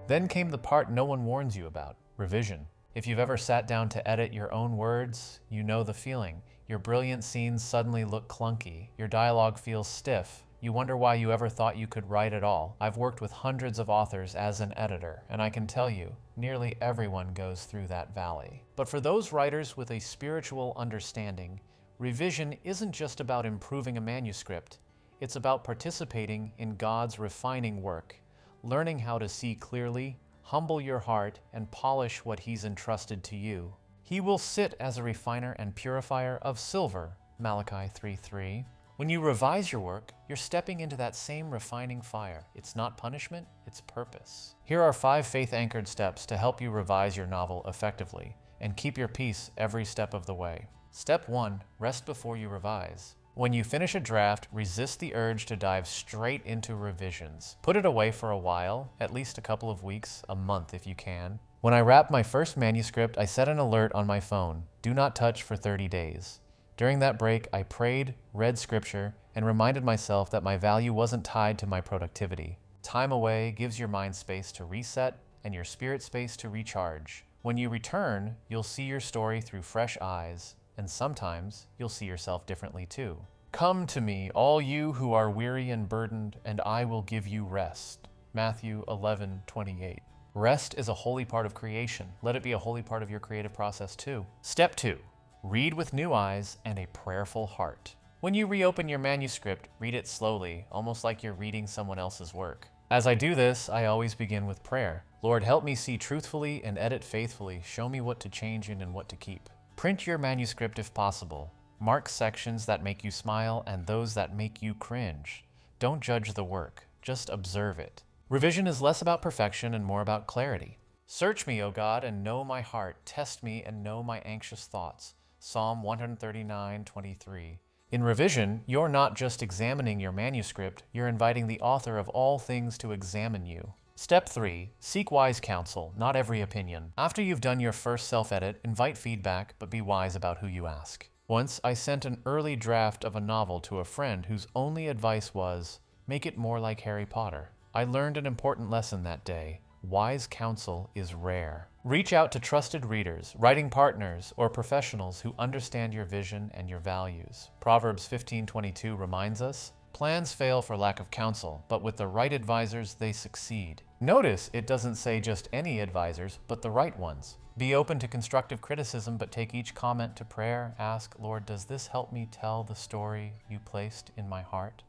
Then came the part no one warns you about, revision. If you've ever sat down to edit your own words, you know the feeling. Your brilliant scenes suddenly look clunky. Your dialogue feels stiff. You wonder why you ever thought you could write at all. I've worked with hundreds of authors as an editor, and I can tell you, nearly everyone goes through that valley. But for those writers with a spiritual understanding, revision isn't just about improving a manuscript. It's about participating in God's refining work, learning how to see clearly, humble your heart, and polish what He's entrusted to you. He will sit as a refiner and purifier of silver, Malachi 3:3. When you revise your work, you're stepping into that same refining fire. It's not punishment, it's purpose. Here are 5 faith-anchored steps to help you revise your novel effectively and keep your peace every step of the way. Step 1, rest before you revise. When you finish a draft, resist the urge to dive straight into revisions. Put it away for a while, at least a couple of weeks, a month if you can. When I wrapped my first manuscript, I set an alert on my phone, do not touch for 30 days. During that break, I prayed, read scripture, and reminded myself that my value wasn't tied to my productivity. Time away gives your mind space to reset and your spirit space to recharge. When you return, you'll see your story through fresh eyes, and sometimes you'll see yourself differently too. Come to me, all you who are weary and burdened, and I will give you rest. Matthew 11:28. Rest is a holy part of creation. Let it be a holy part of your creative process too. Step 2. Read with new eyes and a prayerful heart. When you reopen your manuscript, read it slowly, almost like you're reading someone else's work. As I do this, I always begin with prayer. Lord, help me see truthfully and edit faithfully. Show me what to change in and what to keep. Print your manuscript if possible. Mark sections that make you smile and those that make you cringe. Don't judge the work, just observe it. Revision is less about perfection and more about clarity. Search me, O God, and know my heart. Test me and know my anxious thoughts. Psalm 139:23. In revision, you're not just examining your manuscript, you're inviting the author of all things to examine you. Step 3. Seek wise counsel, not every opinion. After you've done your first self-edit, invite feedback, but be wise about who you ask. Once, I sent an early draft of a novel to a friend whose only advice was, make it more like Harry Potter. I learned an important lesson that day. Wise counsel is rare. Reach out to trusted readers, writing partners, or professionals who understand your vision and your values. Proverbs 15:22 reminds us, plans fail for lack of counsel, but with the right advisors, they succeed. Notice it doesn't say just any advisors, but the right ones. Be open to constructive criticism, but take each comment to prayer. Ask, Lord, does this help me tell the story you placed in my heart?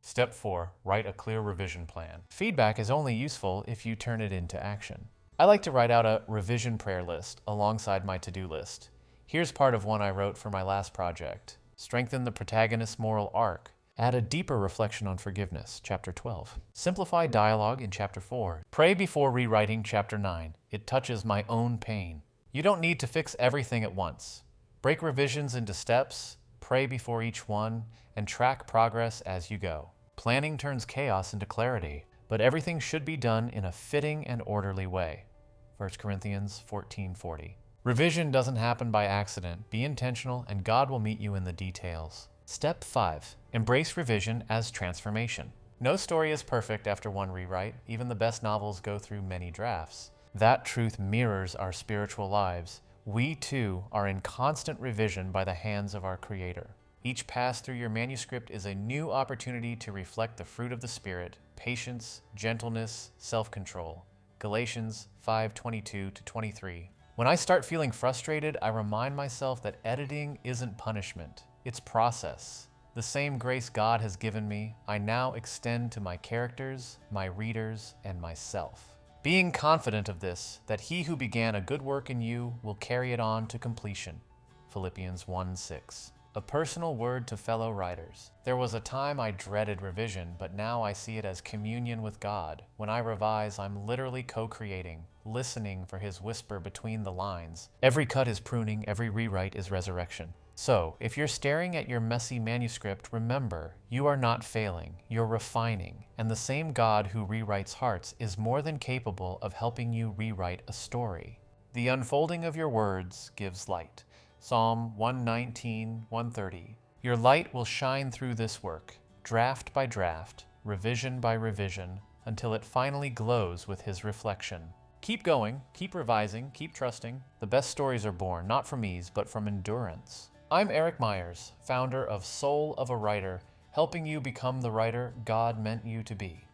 Step 4. Write a clear revision plan. Feedback is only useful if you turn it into action. I like to write out a revision prayer list alongside my to-do list. Here's part of one I wrote for my last project. Strengthen the protagonist's moral arc. Add a deeper reflection on forgiveness, Chapter 12. Simplify dialogue in Chapter 4. Pray before rewriting Chapter 9. It touches my own pain. You don't need to fix everything at once. Break revisions into steps, pray before each one, and track progress as you go. Planning turns chaos into clarity, but everything should be done in a fitting and orderly way. 1 Corinthians 14:40. Revision doesn't happen by accident. Be intentional, and God will meet you in the details. Step 5. Embrace revision as transformation. No story is perfect after one rewrite. Even the best novels go through many drafts. That truth mirrors our spiritual lives. We, too, are in constant revision by the hands of our Creator. Each pass through your manuscript is a new opportunity to reflect the fruit of the Spirit, patience, gentleness, self-control. Galatians 5:22-23. When I start feeling frustrated, I remind myself that editing isn't punishment. It's process. The same grace God has given me, I now extend to my characters, my readers, and myself. Being confident of this, that he who began a good work in you will carry it on to completion. Philippians 1:6. A personal word to fellow writers. There was a time I dreaded revision, but now I see it as communion with God. When I revise, I'm literally co-creating, listening for his whisper between the lines. Every cut is pruning, every rewrite is resurrection. So, if you're staring at your messy manuscript, remember, you are not failing, you're refining, and the same God who rewrites hearts is more than capable of helping you rewrite a story. The unfolding of your words gives light. Psalm 119:130. Your light will shine through this work, draft by draft, revision by revision, until it finally glows with his reflection. Keep going, keep revising, keep trusting. The best stories are born, not from ease, but from endurance. I'm Eric Myers, founder of Soul of a Writer, helping you become the writer God meant you to be.